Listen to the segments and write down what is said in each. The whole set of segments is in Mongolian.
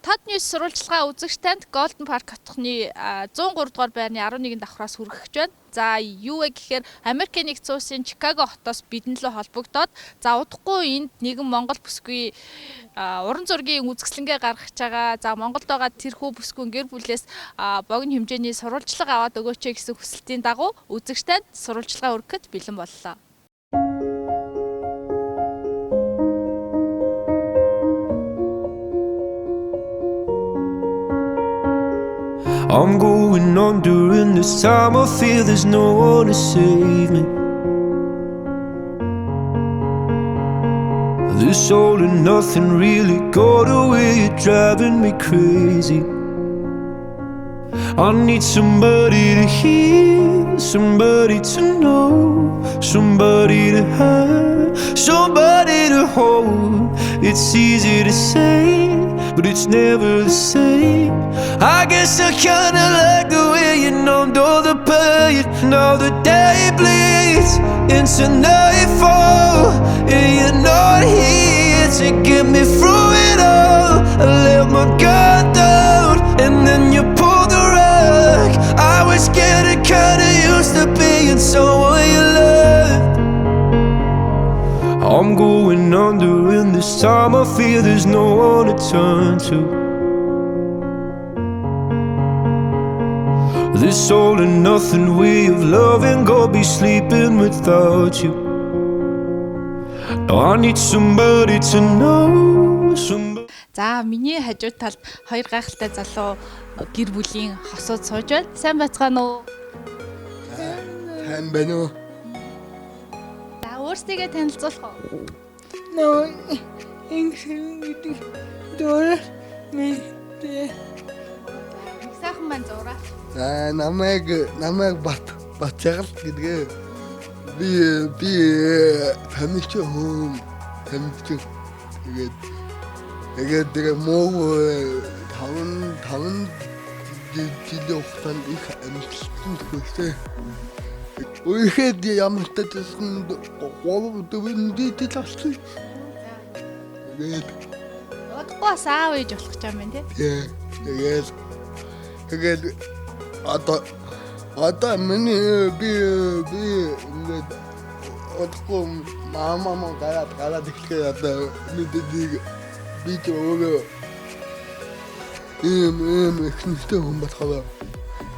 Тод News сурвалжлагаа үзэгч танд Golden Park хотхны 103 дугаар байрны 11 давхраас хүргэж байна. За юу вэ гэхээр Америкийн нэгдсэн улсын Чикаго хотоос бидэнд л холбогдоод за удахгүй энд нэгэн Монгол бүсгүй уран зургийн үзэсгэлэнгээ гаргаж байгаа. За Монголд байгаа тэрхүү бүсгүйн гэр бүлээс богино хэмжээний сурвалжлага аваад өгөөч гэсэн хүсэлтийн дагуу үзэгч танд сурвалжлага өргөхөд бэлэн боллоо. I'm going on during this time. I feel there's no one to save me. This all and nothing really got away. You're driving me crazy. I need somebody to hear, somebody to know, somebody to have, somebody to hold. It's easy to say, but it's never the same. I guess I kinda like the way you numbed all the pain. Now the day bleeds into nightfall, and you're not here to get me through it all. I let my guard down, and then you pulled the rug. I was getting kinda used to being someone you loved. I'm going under, and this time I feel there's no one to turn to. This all and nothing way of loving, go be sleeping without you. I need somebody to know, somebody. За миний хажуу талд хоёр гайхалтай залуу гэр бүлийн хосууд сууж байна. Сайн байцгаана уу? Сайн байна уу? За өөрсдийгөө танилцуулах уу? Нөө ингийн гэдэг дөрөв мэдээ. Сайхан маань зураа. За намайг Батчагал гэдэг. Би танилцсан хүн танилцсан. Тэгээд муу 5 жилийн хугацаанд их амьдсан хөөсөө. Үехэд ямар ч таасан гол дэвэндээ талсан. Тэгээд Удахгүй саав ээж болох гэж юм байна тий. Тэгээд одоо миний би ингээд удахгүй мама гараад ихлээ одоо мэддэг би ч өөрөө ихнэтэй хүн болохоор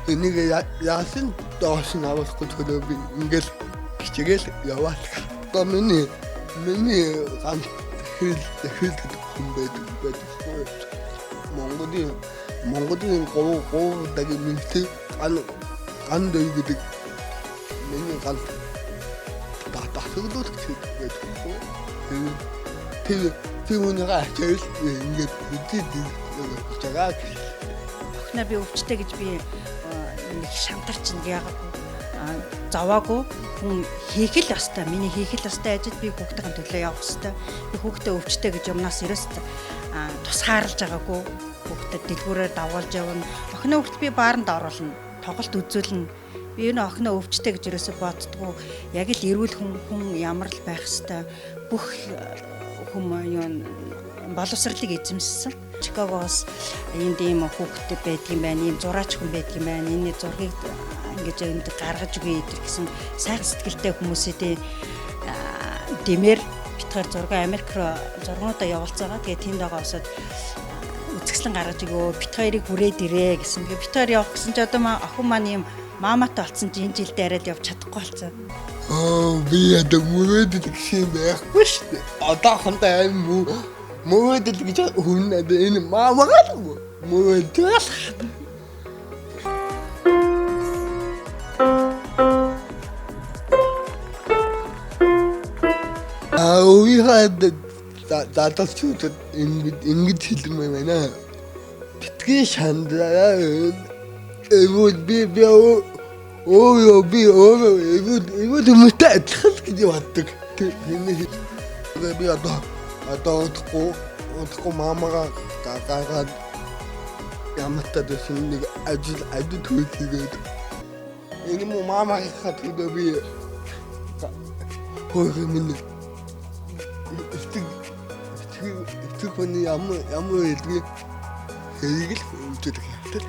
энийг яасан доош нь авахгүй төлөө би ингээд хичээл яваад. Одоо миний ганц хэл хүн байдаг. Монголын гоо даги минтэй ан дай гэдэг миний ганц татагдуулах гэдэг. Түүнийгээ ачаал ингээд үдээд жагаа. Охноо би өвчтэй гэж би нэг шантарч яагаад заваагүй хүн хийх л ёстой. Миний хийх л ёстой ажил би хүүхдийн төлөө явах ёстой. Би хүүхдээ өвчтэй гэж юмнаас ерөөсөө тусгаарлаж байгаагүй. Хүүхдэд дэлгүүрээр давгалж явна. Охноо хүртэл би бааранд оруулна. Тоглолт үзүүлнэ. Би энэ охноо өвчтэй гэж ерөөсөө боддгоо. Яг л эрүүл хүн ямар л байх ёстой. Бүх хүн боловсролыг эзэмссэн. Чикагоос энд ийм хүүхдтэй байдгийм байна. Ийм зураач хүн байдгийм байна. Энэ зургийг ингэж энд гаргаж өгье гэсэн сайхан сэтгэлтэй хүмүүсийн дэмээр битгаар зураг Америк руу зургуудаа явуулцаагаа. Тэгээ тэнд байгаа усад үзэсгэлэн гаргаж өгөө. Бит хоёрыг хүрээд ирээ гэсэн. Би бит хоёр явах гэсэн чи одоо охин маань ийм маамаатай болсон чи энэ жилдээ арайд явж чадахгүй болсон. Би одоо мөрөөдөл гэсэн байхгүй шүү дээ. Одоо хонтой аим мөрөөдөл гэж хүн энэ маамаагаа мөрөөдөл. We had that student in Children. Pitki Chandra, it would be over, it would be that you want to be a dog, Mama, Yamata, the thing I did to it. Any more Mama had to be for a minute. It's too funny. I'm тэрийг л өвдөж хятад